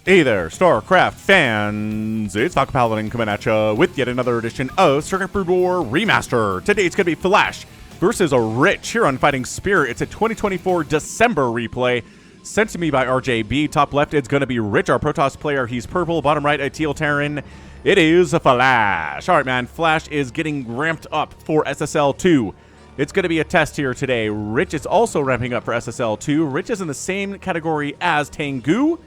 Hey there, StarCraft fans! It's Falcon Paladin coming at ya with yet another edition of StarCraft Brood War Remastered. Today it's going to be Flash versus a Rich here on Fighting Spirit. It's a 2024 December replay sent to me by RJB. Top left, it's going to be Rich, our Protoss player. He's purple. Bottom right, a teal Terran. It is a Flash. All right, man. Flash is getting ramped up for SSL 2. It's going to be a test here today. Rich is also ramping up for SSL 2. Rich is in the same category as Tengu,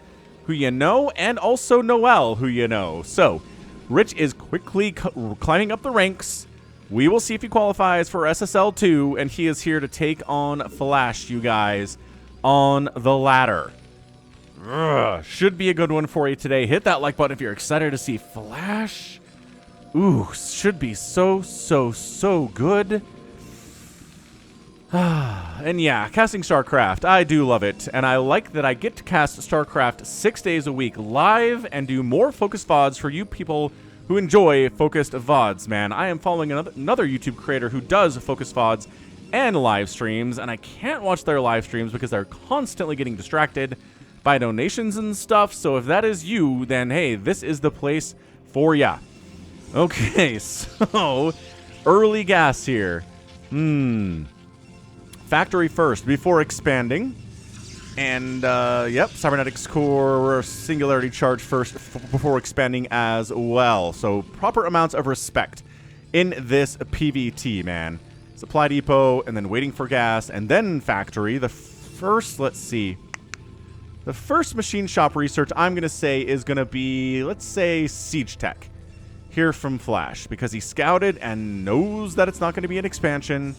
who you know, and also Noel, who you know. So, Rich is quickly climbing up the ranks. We will see if he qualifies for SSL 2, and he is here to take on Flash, you guys, on the ladder. Should be a good one for you today. Hit that like button if you're excited to see Flash. Ooh, should be so good. And yeah, casting StarCraft, I do love it, and I like that I get to cast StarCraft 6 days a week live and do more focused VODs for you people who enjoy focused VODs, man. I am following another YouTube creator who does focused VODs and live streams, and I can't watch their live streams because they're constantly getting distracted by donations and stuff, so if that is you, then hey, this is the place for ya. Okay, so, early gas here. Factory first before expanding, and yep, cybernetics core singularity charge first before expanding as well. So proper amounts of respect in this PVT, man. Supply depot, and then waiting for gas, and then factory. The first, let's see, the first machine shop research I'm gonna say is gonna be, let's say, Siege Tech here from Flash, because he scouted and knows that it's not gonna be an expansion.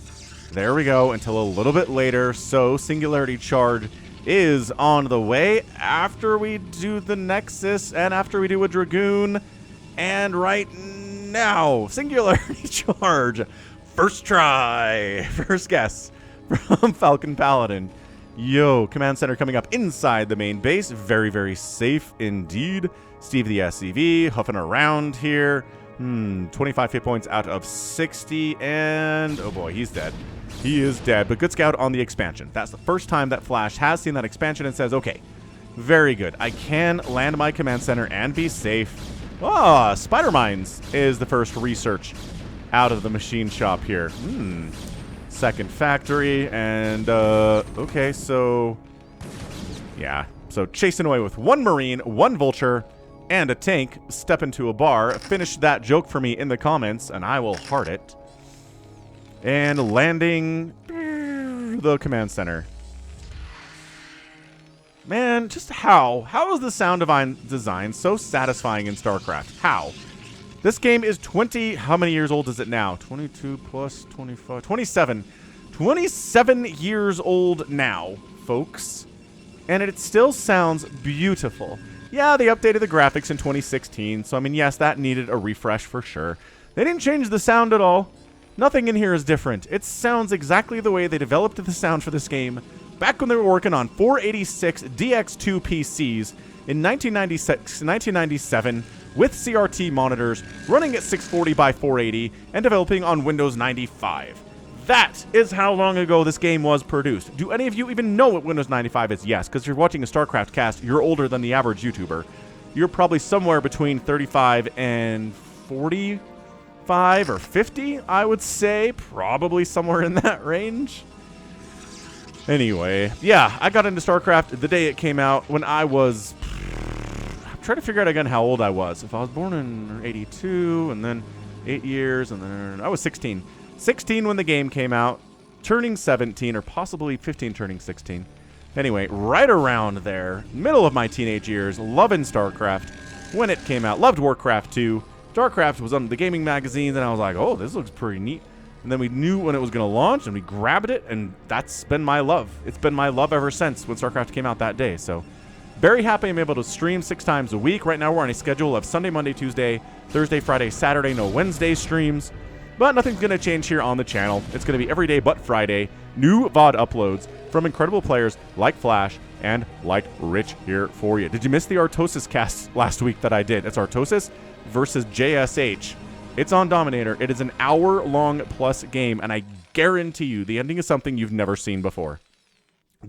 There we go, until a little bit later. So Singularity Charge is on the way after we do the Nexus and after we do a Dragoon. And right now, Singularity Charge. First try. First guess from Falcon Paladin. Yo, Command Center coming up inside the main base. Very safe indeed. Steve the SCV huffing around here. 25 hit points out of 60, and oh boy, he's dead. He is dead, but good scout on the expansion. That's the first time that Flash has seen that expansion and says, okay, very good. I can land my command center and be safe. Spider Mines is the first research out of the machine shop here. Second factory, and okay, so yeah. So chasing away with one Marine, one Vulture, and a tank. Step into a bar. Finish that joke for me in the comments, and I will heart it. And landing the command center. Man, just how is the sound design so satisfying in StarCraft? How? This game is 20, how many years old is it now? 22 plus 25, 27. 27 years old now, folks. And it still sounds beautiful. Yeah, they updated the graphics in 2016, so I mean, yes, that needed a refresh for sure. They didn't change the sound at all. Nothing in here is different. It sounds exactly the way they developed the sound for this game back when they were working on 486 DX2 PCs in 1997 with CRT monitors running at 640 by 480 and developing on Windows 95. That is how long ago this game was produced. Do any of you even know what Windows 95 is? Yes, because you're watching a StarCraft cast, you're older than the average YouTuber. You're probably somewhere between 35 and 45 or 50, I would say. Probably somewhere in that range. Anyway, yeah, I got into StarCraft the day it came out when I was... I'm trying to figure out again how old I was. If I was born in 82, and then 8 years, and then I was 16. 16 when the game came out, turning 17, or possibly 15 turning 16. Anyway, right around there, middle of my teenage years, loving StarCraft when it came out. Loved Warcraft 2. StarCraft was on the gaming magazines, and I was like, oh, this looks pretty neat. And then we knew when it was going to launch, and we grabbed it, and that's been my love. It's been my love ever since when StarCraft came out that day. So, very happy I'm able to stream 6 times a week. Right now, we're on a schedule of Sunday, Monday, Tuesday, Thursday, Friday, Saturday, no Wednesday streams. But nothing's going to change here on the channel. It's going to be every day but Friday. New VOD uploads from incredible players like Flash and like Rich here for you. Did you miss the Artosis cast last week that I did? It's Artosis versus JSH. It's on Dominator. It is an hour-long plus game, and I guarantee you the ending is something you've never seen before.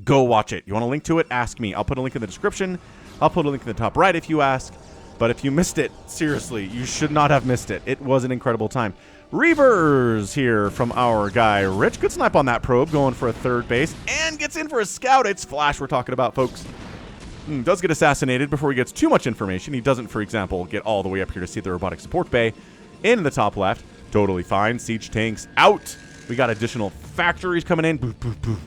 Go watch it. You want a link to it? Ask me. I'll put a link in the description. I'll put a link in the top right if you ask. But if you missed it, seriously, you should not have missed it. It was an incredible time. Reavers here from our guy, Rich. Good snipe on that probe, going for a third base. And gets in for a scout. It's Flash we're talking about, folks. Does get assassinated before he gets too much information. He doesn't, for example, get all the way up here to see the robotic support bay. In the top left, totally fine. Siege tanks out. We got additional factories coming in. Boof, boof, boof.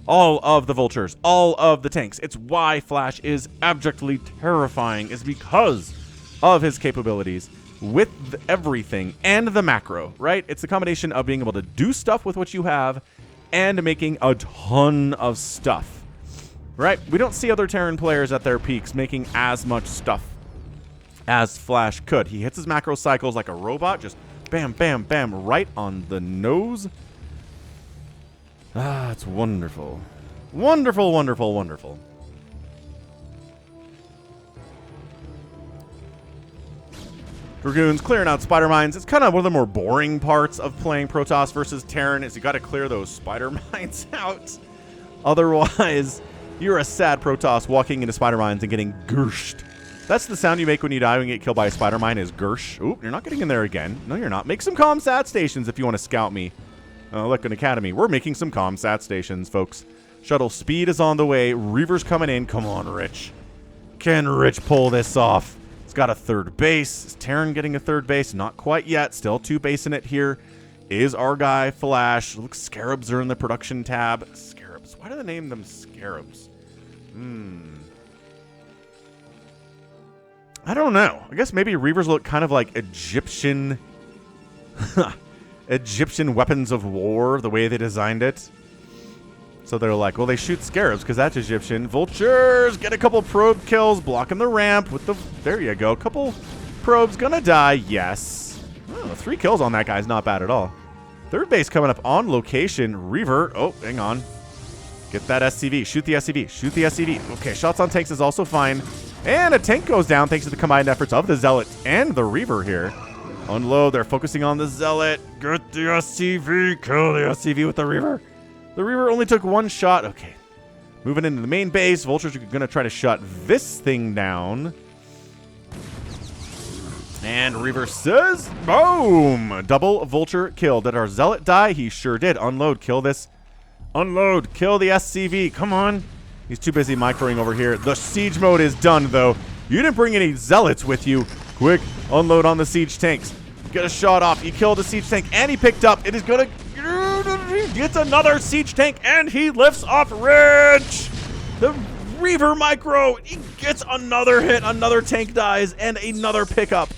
All of the vultures, all of the tanks. It's why Flash is abjectly terrifying, is because of his capabilities with everything and the macro, right? It's the combination of being able to do stuff with what you have and making a ton of stuff, right? We don't see other Terran players at their peaks making as much stuff as Flash could. He hits his macro cycles like a robot, just bam, bam, bam, right on the nose. Ah, it's wonderful. Wonderful, wonderful, wonderful. Dragoons clearing out spider mines. It's kind of one of the more boring parts of playing Protoss versus Terran is you got to clear those spider mines out. Otherwise, you're a sad Protoss walking into spider mines and getting gershed. That's the sound you make when you die when you get killed by a spider mine is gersh. Oop, you're not getting in there again. No, you're not. Make some ComSat stations if you want to scout me. Look, an academy. We're making some ComSat stations, folks. Shuttle speed is on the way. Reaver's coming in. Come on, Rich. Can Rich pull this off? It's got a third base. Is Terran getting a third base? Not quite yet. Still two basing it here. Is our guy Flash. Look, Scarabs are in the production tab. Scarabs. Why do they name them Scarabs? I don't know. I guess maybe Reavers look kind of like Egyptian... Egyptian weapons of war, the way they designed it. So they're like, well, they shoot scarabs because that's Egyptian. Vultures get a couple probe kills, blocking the ramp with the... There you go. Couple probes gonna die. Yes. Oh, 3 kills on that guy's not bad at all. Third base coming up on location. Reaver. Oh, hang on. Get that SCV. Shoot the SCV. Shoot the SCV. Okay, shots on tanks is also fine. And a tank goes down thanks to the combined efforts of the Zealot and the Reaver here. Unload. They're focusing on the Zealot. Get the SCV. Kill the SCV with the Reaver. The Reaver only took 1 shot. Okay. Moving into the main base. Vultures are going to try to shut this thing down. And Reaver says, boom! Double Vulture kill. Did our Zealot die? He sure did. Unload. Kill this. Unload. Kill the SCV. Come on. He's too busy microing over here. The siege mode is done, though. You didn't bring any Zealots with you. Quick. Unload on the siege tanks. Get a shot off. He killed a siege tank, and he picked up. It is going to... Gets another siege tank, and he lifts off Rich. The Reaver micro. He gets another hit. Another tank dies, and another pickup.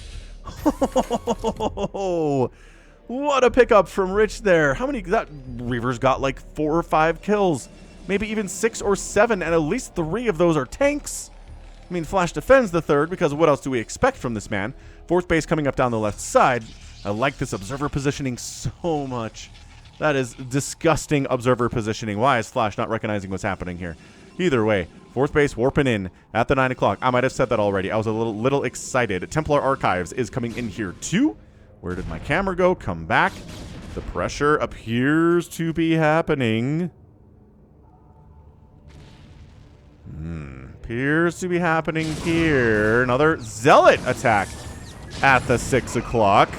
What a pickup from Rich there. How many... That Reaver's got like 4 or 5 kills. Maybe even 6 or 7, and at least 3 of those are tanks. I mean, Flash defends the third, because what else do we expect from this man? 4th base coming up down the left side. I like this observer positioning so much. That is disgusting observer positioning. Why is Flash not recognizing what's happening here? Either way, 4th base warping in at the 9 o'clock. I might have said that already. I was a little excited. Templar Archives is coming in here too. Where did my camera go? Come back. The pressure appears to be happening. Appears to be happening here. Another Zealot attack at the 6 o'clock.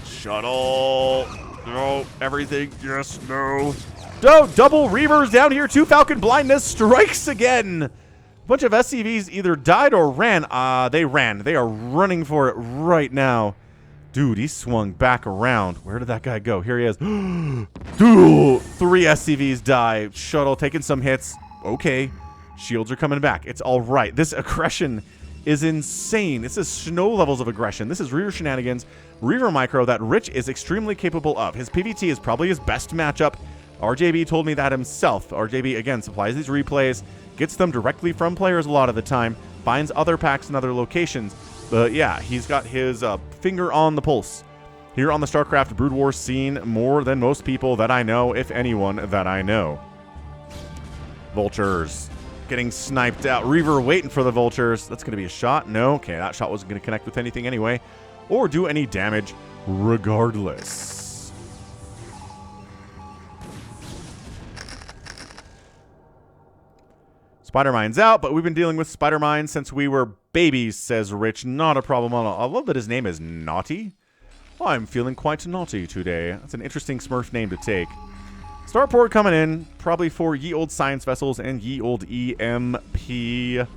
Shuttle. No. Everything. Yes. No. No. Double Reavers down here. 2 Falcon blindness strikes again. A bunch of SCVs either died or ran. They ran. They are running for it right now. Dude, he swung back around. Where did that guy go? Here he is. Dude. 3 SCVs die. Shuttle taking some hits. Okay. Shields are coming back. It's all right. This aggression is insane. This is snow levels of aggression. This is Reaver shenanigans. Reaver micro that Rich is extremely capable of. His PvT is probably his best matchup. RJB told me that himself. RJB, again, supplies these replays, gets them directly from players a lot of the time, finds other packs in other locations. But yeah, he's got his finger on the pulse. Here on the StarCraft Brood War scene, more than most people that I know, if anyone that I know. Vultures. Getting sniped out. Reaver waiting for the Vultures. That's going to be a shot. No. Okay, that shot wasn't going to connect with anything anyway. Or do any damage regardless. Spider Mine's out, but we've been dealing with Spider Mine since we were babies, says Rich. Not a problem at all. I love that his name is Naughty. Oh, I'm feeling quite naughty today. That's an interesting Smurf name to take. Starport coming in, probably for ye old science vessels and ye old EMP.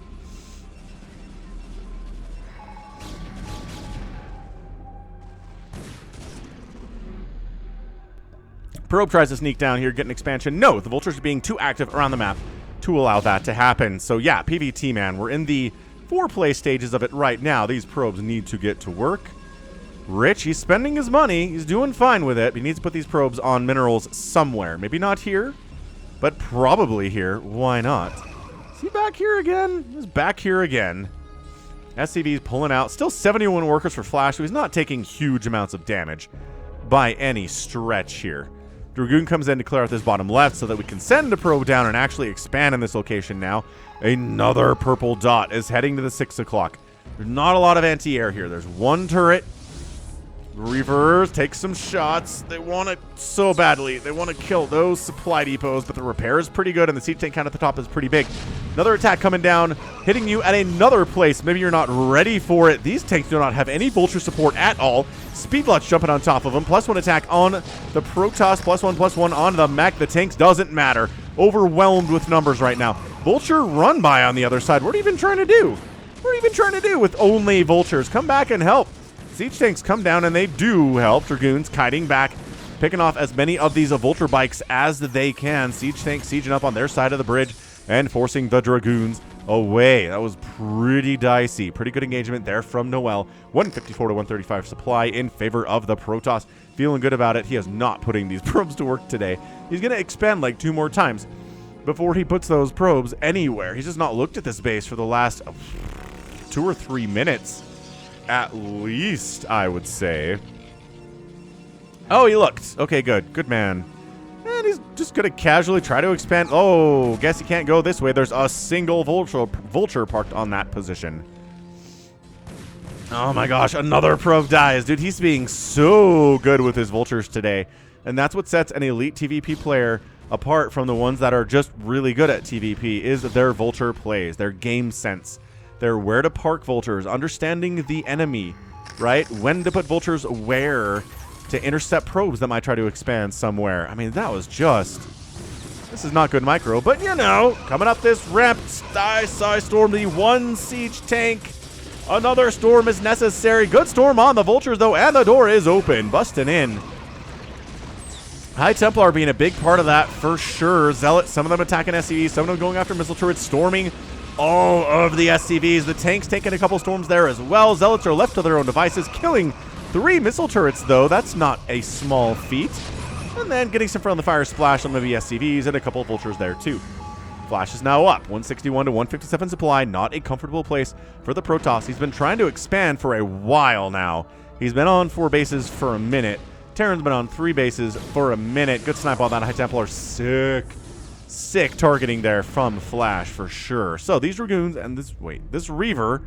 Probe tries to sneak down here, get an expansion. No, the vultures are being too active around the map to allow that to happen. So yeah, PvT, man. We're in the foreplay stages of it right now. These probes need to get to work. Rich, he's spending his money. He's doing fine with it. He needs to put these probes on minerals somewhere. Maybe not here, but probably here. Why not? Is he back here again? He's back here again. SCV's pulling out. Still 71 workers for Flash, so he's not taking huge amounts of damage by any stretch here. Dragoon comes in to clear out this bottom left so that we can send a probe down and actually expand in this location now. Another purple dot is heading to the 6 o'clock. There's not a lot of anti-air here. There's one turret. Reavers take some shots. They want it so badly. They want to kill those supply depots, but the repair is pretty good, and the siege tank count at the top is pretty big. Another attack coming down, hitting you at another place. Maybe you're not ready for it. These tanks do not have any vulture support at all. Speedblots jumping on top of them. +1 attack on the Protoss. +1/+1 on the mech. The tanks doesn't matter. Overwhelmed with numbers right now. Vulture run by on the other side. What are you even trying to do? What are you even trying to do with only vultures? Come back and help. Siege tanks come down, and they do help. Dragoons kiting back, picking off as many of these vulture bikes as they can. Siege tanks sieging up on their side of the bridge and forcing the Dragoons away. That was pretty dicey. Pretty good engagement there from Noel. 154 to 135 supply in favor of the Protoss. Feeling good about it. He is not putting these probes to work today. He's going to expand like 2 more times before he puts those probes anywhere. He's just not looked at this base for the last 2 or 3 minutes. At least, I would say. Oh, he looked. Okay, good. Good man. And he's just going to casually try to expand. Oh, guess he can't go this way. There's a single vulture parked on that position. Oh my gosh, another probe dies. Dude, he's being so good with his vultures today. And that's what sets an elite TVP player apart from the ones that are just really good at TVP, is their vulture plays, their game sense. They're where to park vultures, understanding the enemy, right? When to put vultures where to intercept probes that might try to expand somewhere. I mean, that was just... This is not good micro, but you know, coming up this ramp, Storm, the 1 siege tank. Another storm is necessary. Good storm on the vultures, though, and the door is open, busting in. High Templar being a big part of that for sure. Zealot, some of them attacking SCVs, some of them going after missile turrets, storming all of the SCVs. The tanks taking a couple storms there as well. Zealots are left to their own devices, killing 3 missile turrets, though. That's not a small feat. And then getting some friendly fire splash on maybe SCVs and a couple of vultures there, too. Flash is now up. 161 to 157 supply. Not a comfortable place for the Protoss. He's been trying to expand for a while now. He's been on 4 bases for a minute. Terran's been on 3 bases for a minute. Good snipe on that High Templar. Sick targeting there from Flash for sure. So these Dragoons and this Reaver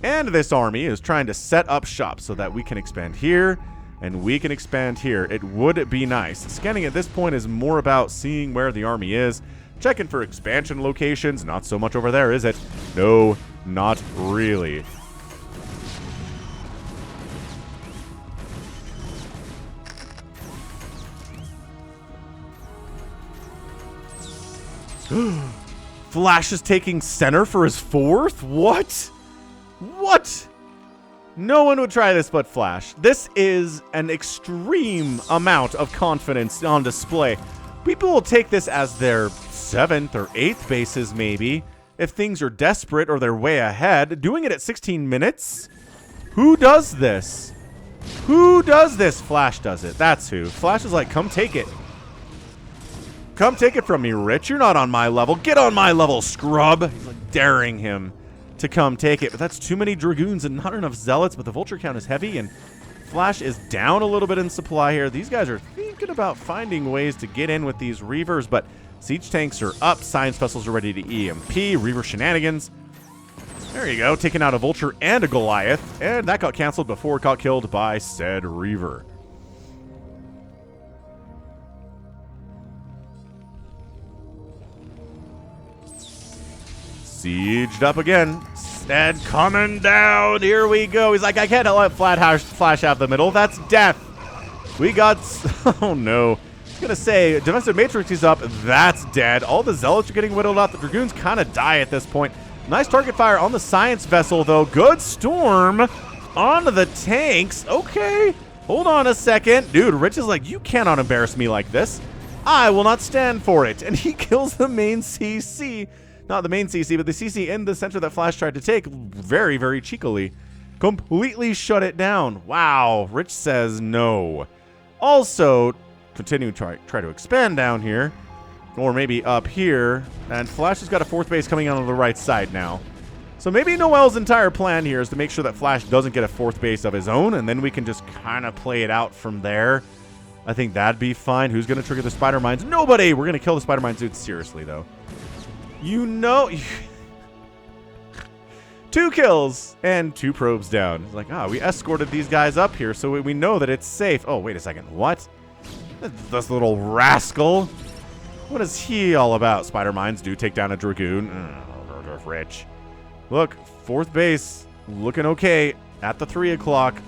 and this army is trying to set up shop so that we can expand here and we can expand here. It would be nice. Scanning at this point is more about seeing where the army is, checking for expansion locations. Not so much over there, is it? No, not really. Flash is taking center for his 4th? What? What? No one would try this but Flash. This is an extreme amount of confidence on display. People will take this as their 7th or 8th bases maybe, if things are desperate or they're way ahead. Doing it at 16 minutes? Who does this? Who does this? Flash does it. That's who. Flash is like, come take it. Come take it from me, Rich. You're not on my level. Get on my level, scrub. He's like daring him to come take it. But that's too many Dragoons and not enough Zealots. But the vulture count is heavy, and Flash is down a little bit in supply here. These guys are thinking about finding ways to get in with these Reavers, but siege tanks are up. Science vessels are ready to EMP. Reaver shenanigans. There you go. Taking out a vulture and a Goliath. And that got canceled before it got killed by said Reaver. Sieged up again. And coming down. Here we go. He's like, I can't let Flash have the middle. That's death. We got... Oh, no. I was going to say, Defensive Matrix is up. That's dead. All the Zealots are getting whittled out. The Dragoons kind of die at this point. Nice target fire on the Science Vessel, though. Good storm onto the tanks. Okay. Hold on a second. Dude, Rich is like, you cannot embarrass me like this. I will not stand for it. And he kills the main CC. Not the main CC, but the CC in the center that Flash tried to take very, very cheekily. Completely shut it down. Wow. Rich says no. Also, continue to try to expand down here. Or maybe up here. And Flash has got a fourth base coming out on the right side now. So maybe Noel's entire plan here is to make sure that Flash doesn't get a fourth base of his own. And then we can just kind of play it out from there. I think that'd be fine. Who's going to trigger the Spider Mines? Nobody! We're going to kill the Spider Mines, dude. Seriously, though. You know... 2 kills and 2 probes down. It's like, we escorted these guys up here, so we know that it's safe. Oh, wait a second. What? This little rascal. What is he all about? Spider Mines do take down a Dragoon. Rich. Look, 4th base. Looking okay at the 3 o'clock.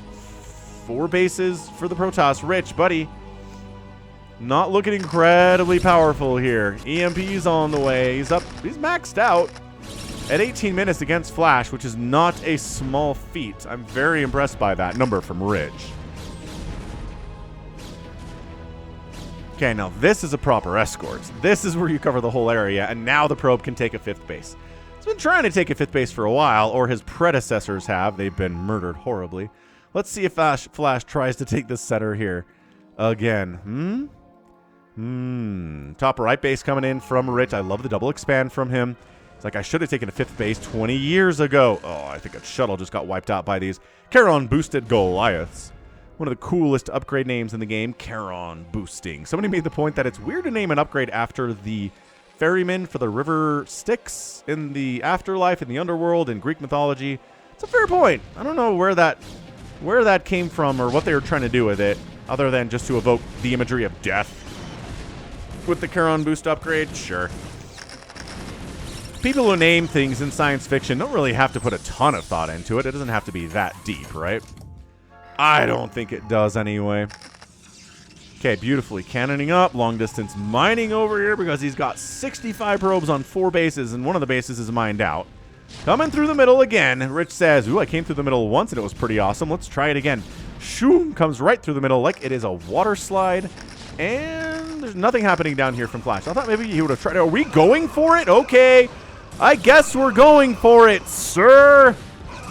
4 bases for the Protoss. Rich, buddy. Not looking incredibly powerful here. EMP's on the way. He's up. He's maxed out at 18 minutes against Flash, which is not a small feat. I'm very impressed by that number from Rich. Okay, now this is a proper escort. This is where you cover the whole area, and now the probe can take a 5th base. He's been trying to take a 5th base for a while, or his predecessors have. They've been murdered horribly. Let's see if Flash tries to take this center here again. Top right base coming in from Rich. I love the double expand from him. It's like, I should have taken a 5th base 20 years ago. Oh, I think a shuttle just got wiped out by these Charon boosted Goliaths. One of the coolest upgrade names in the game, Charon boosting. Somebody made the point that it's weird to name an upgrade after the ferryman for the river Styx in the afterlife, in the underworld, in Greek mythology. It's a fair point. I don't know where that came from or what they were trying to do with it, other than just to evoke the imagery of death. With the Charon boost upgrade, sure. People who name things in science fiction don't really have to put a ton of thought into it. It doesn't have to be that deep, right? I don't think it does anyway. Okay, beautifully cannoning up. Long distance mining over here because he's got 65 probes on 4 bases, and one of the bases is mined out. Coming through the middle again. Rich says, ooh, I came through the middle once and it was pretty awesome. Let's try it again. Shoom, comes right through the middle like it is a water slide. And there's nothing happening down here from Flash. I thought maybe he would have tried. Are we going for it? Okay. I guess we're going for it, sir.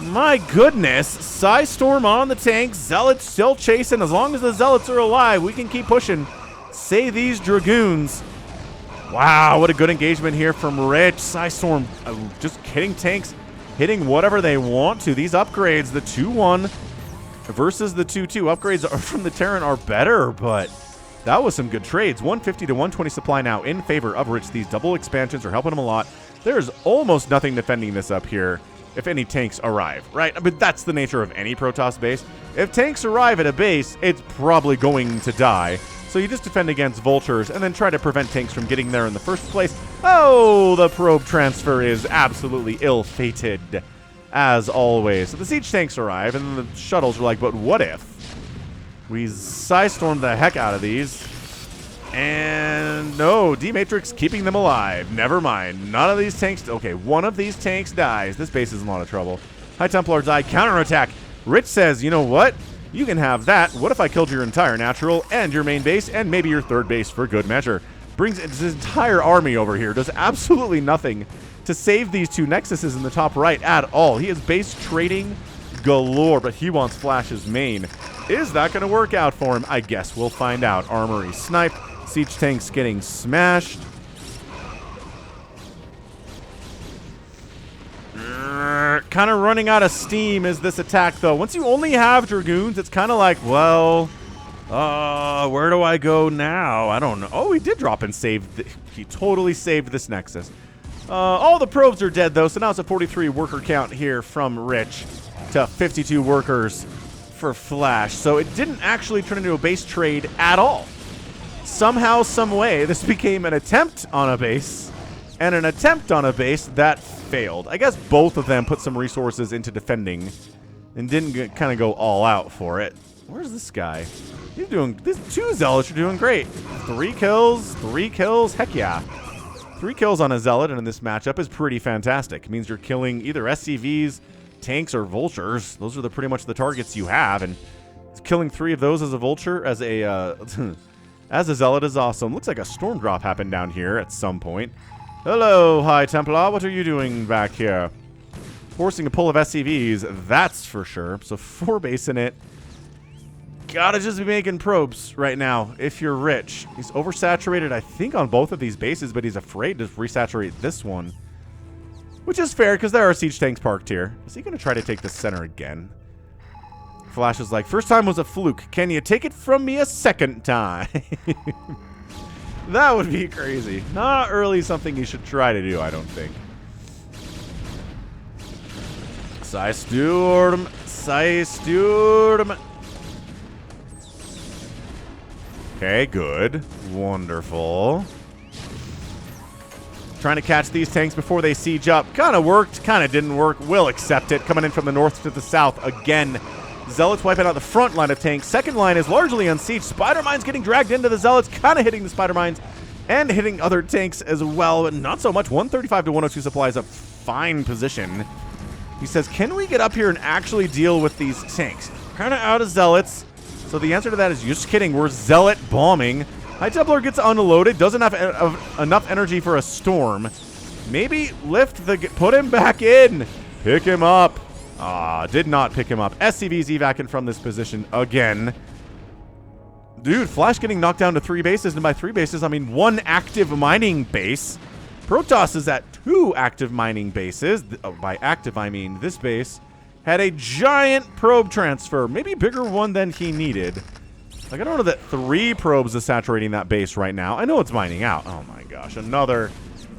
My goodness. Psystorm on the tank. Zealots still chasing. As long as the Zealots are alive, we can keep pushing. Save these Dragoons. Wow, what a good engagement here from Rich. Psystorm just hitting tanks, hitting whatever they want to. These upgrades, the 2-1 versus the 2-2 upgrades from the Terran are better, but that was some good trades. 150 to 120 supply now in favor of Rich. These double expansions are helping him a lot. There's almost nothing defending this up here if any tanks arrive, right? But that's the nature of any Protoss base. If tanks arrive at a base, it's probably going to die. So you just defend against vultures and then try to prevent tanks from getting there in the first place. Oh, the probe transfer is absolutely ill-fated, as always. So the siege tanks arrive, and then the shuttles are like, but what if we Psystorm the heck out of these? And no, D-Matrix keeping them alive. Never mind. None of these tanks... Okay, one of these tanks dies. This base is in a lot of trouble. High Templar die. Counterattack. Rich says, you know what? You can have that. What if I killed your entire natural and your main base and maybe your third base for good measure? Brings his entire army over here. Does absolutely nothing to save these 2 Nexuses in the top right at all. He is base trading galore, but he wants Flash's main. Is that going to work out for him? I guess we'll find out. Armory sniped. Siege tanks getting smashed. Kind of running out of steam is this attack, though. Once you only have Dragoons, it's kind of like, well, where do I go now? I don't know. Oh, he did drop and save. He totally saved this Nexus. All the probes are dead, though, so now it's a 43 worker count here from Rich to 52 workers for Flash. So it didn't actually turn into a base trade at all. Somehow, some way, this became an attempt on a base, and an attempt on a base that failed. I guess both of them put some resources into defending and didn't kind of go all out for it. Where's this guy? He's doing... These 2 Zealots are doing great. 3 kills, 3 kills. Heck yeah. 3 kills on a Zealot in this matchup is pretty fantastic. It means you're killing either SCVs, tanks, or vultures. Those are pretty much the targets you have, and killing 3 of those as a vulture, as a as a Zealot is awesome. Looks like a storm drop happened down here at some point. Hello, High Templar. What are you doing back here? Forcing a pull of SCVs, that's for sure. So 4 base in it. Gotta just be making probes right now if you're rich. He's oversaturated, I think, on both of these bases, but he's afraid to resaturate this one. Which is fair, because there are siege tanks parked here. Is he going to try to take the center again? Flash is like, first time was a fluke. Can you take it from me a second time? That would be crazy. Not really something you should try to do, I don't think. Psysturm. Psysturm. Okay, good. Wonderful. Trying to catch these tanks before they siege up. Kind of worked, kind of didn't work. We'll accept it. Coming in from the north to the south again. Zealots wiping out the front line of tanks. Second line is largely unsieged. Spider Mines getting dragged into the Zealots. Kind of hitting the Spider Mines and hitting other tanks as well. But not so much. 135 to 102 supply is a fine position. He says, can we get up here and actually deal with these tanks? Kind of out of Zealots. So the answer to that is, you're just kidding. We're Zealot bombing. High Templar gets unloaded. Doesn't have enough energy for a storm. Maybe put him back in. Pick him up. Did not pick him up. SCV's evacing from this position again. Dude, Flash getting knocked down to 3 bases. And by 3 bases, I mean 1 active mining base. Protoss is at 2 active mining bases. By active, I mean this base had a giant probe transfer. Maybe bigger one than he needed. Like, I don't know that 3 probes is saturating that base right now. I know it's mining out. Oh my gosh, another.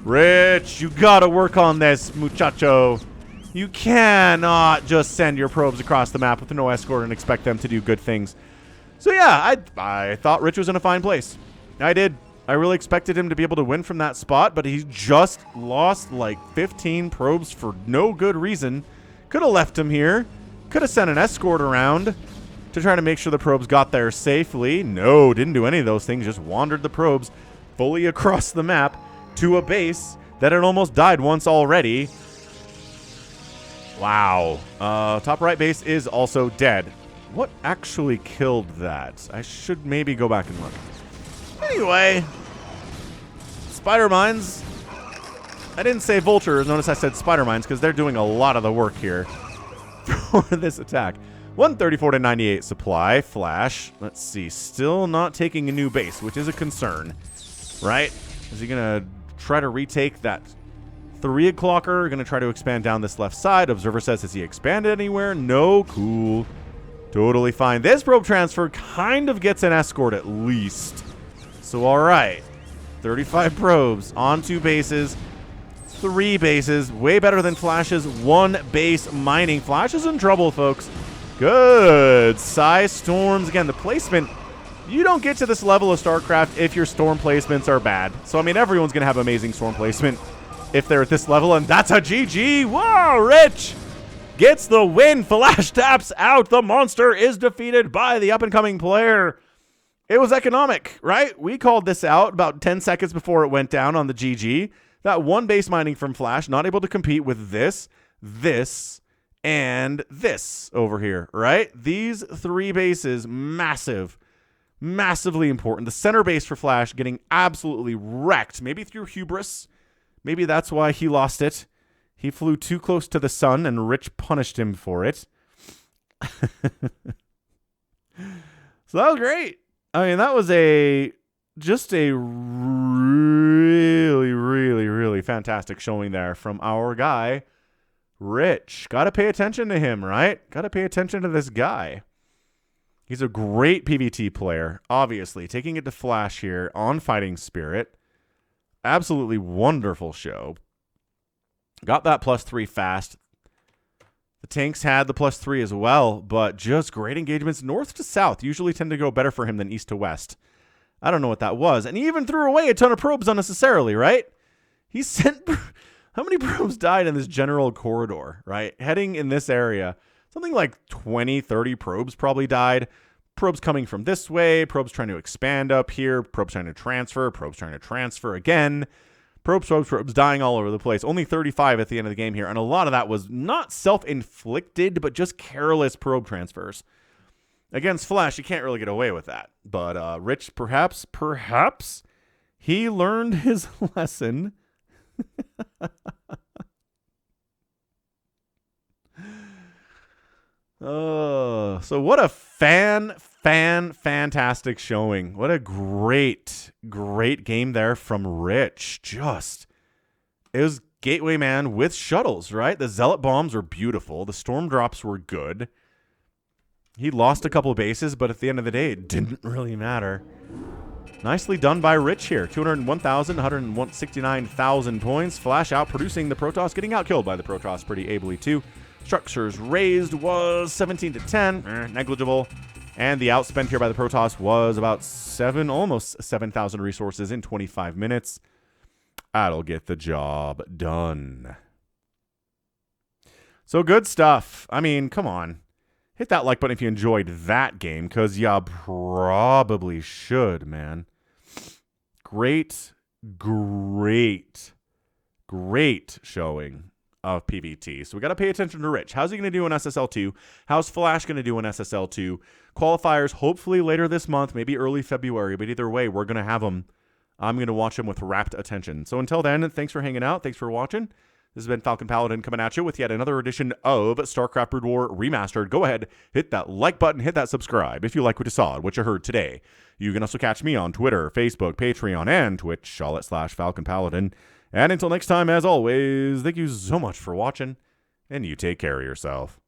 Rich, you gotta work on this, muchacho. You cannot just send your probes across the map with no escort and expect them to do good things. So yeah, I thought Rich was in a fine place. I did. I really expected him to be able to win from that spot, but he just lost like 15 probes for no good reason. Could have left him here. Could have sent an escort around to try to make sure the probes got there safely. No, didn't do any of those things. Just wandered the probes fully across the map to a base that had almost died once already. Wow. Top right base is also dead. What actually killed that? I should maybe go back and look. Anyway, Spider Mines. I didn't say vultures. Notice I said Spider Mines because they're doing a lot of the work here for this attack. 134 to 98 supply. Flash. Let's see. Still not taking a new base, which is a concern. Right? Is he going to try to retake that 3 o'clocker? Going to try to expand down this left side. Observer says, has he expanded anywhere? No. Cool. Totally fine. This probe transfer kind of gets an escort at least. So, all right. 35 probes on 2 bases. 3 bases. Way better than Flash's 1 base mining. Flash is in trouble, folks. Good. Psy Storms. Again, the placement. You don't get to this level of StarCraft if your storm placements are bad. So, I mean, everyone's going to have amazing storm placement if they're at this level. And that's a GG. Wow, Rich gets the win. Flash taps out. The monster is defeated by the up-and-coming player. It was economic, right? We called this out about 10 seconds before it went down on the GG. That 1 base mining from Flash, not able to compete with this, and this over here, right? These 3 bases, massive, massively important. The center base for Flash getting absolutely wrecked, maybe through hubris. Maybe that's why he lost it. He flew too close to the sun, and Rich punished him for it. So that was great. I mean, that was just a really, really, really fantastic showing there from our guy, Rich. Got to pay attention to him, right? Got to pay attention to this guy. He's a great PvT player, obviously. Taking it to Flash here on Fighting Spirit. Absolutely wonderful show. Got that +3 fast. The tanks had the +3 as well, but just great engagements north to south. Usually tend to go better for him than east to west. I don't know what that was. And he even threw away a ton of probes unnecessarily, right? He sent How many probes died in this general corridor, right? Heading in this area, something like 20, 30 probes probably died. Probes coming from this way, probes trying to expand up here, probes trying to transfer again. Probes dying all over the place. Only 35 at the end of the game here, and a lot of that was not self-inflicted, but just careless probe transfers. Against Flash, you can't really get away with that. But Rich, perhaps, he learned his lesson. So what a fantastic showing. What a great game there from Rich. It was Gateway Man with shuttles, right? The Zealot bombs were beautiful. The storm drops were good. He lost a couple bases, but at the end of the day, it didn't really matter. Nicely done by Rich here. 201,000, 169,000 points. Flash out producing the Protoss, getting outkilled by the Protoss pretty ably too. Structures raised was 17 to 10, negligible. And the outspent here by the Protoss was about almost 7,000 resources in 25 minutes. That'll get the job done. So good stuff. I mean, come on. Hit that like button if you enjoyed that game, because you probably should, man. Great showing of PvT. So we got to pay attention to Rich. How's he going to do in SSL2? How's Flash going to do in SSL2? Qualifiers hopefully later this month, maybe early February, but either way, we're going to have them. I'm going to watch them with rapt attention. So until then, thanks for hanging out. Thanks for watching. This has been Falcon Paladin coming at you with yet another edition of StarCraft Brood War Remastered. Go ahead, hit that like button, hit that subscribe if you like what you saw and what you heard today. You can also catch me on Twitter, Facebook, Patreon, and Twitch, all at /Falcon Paladin. And until next time, as always, thank you so much for watching, and you take care of yourself.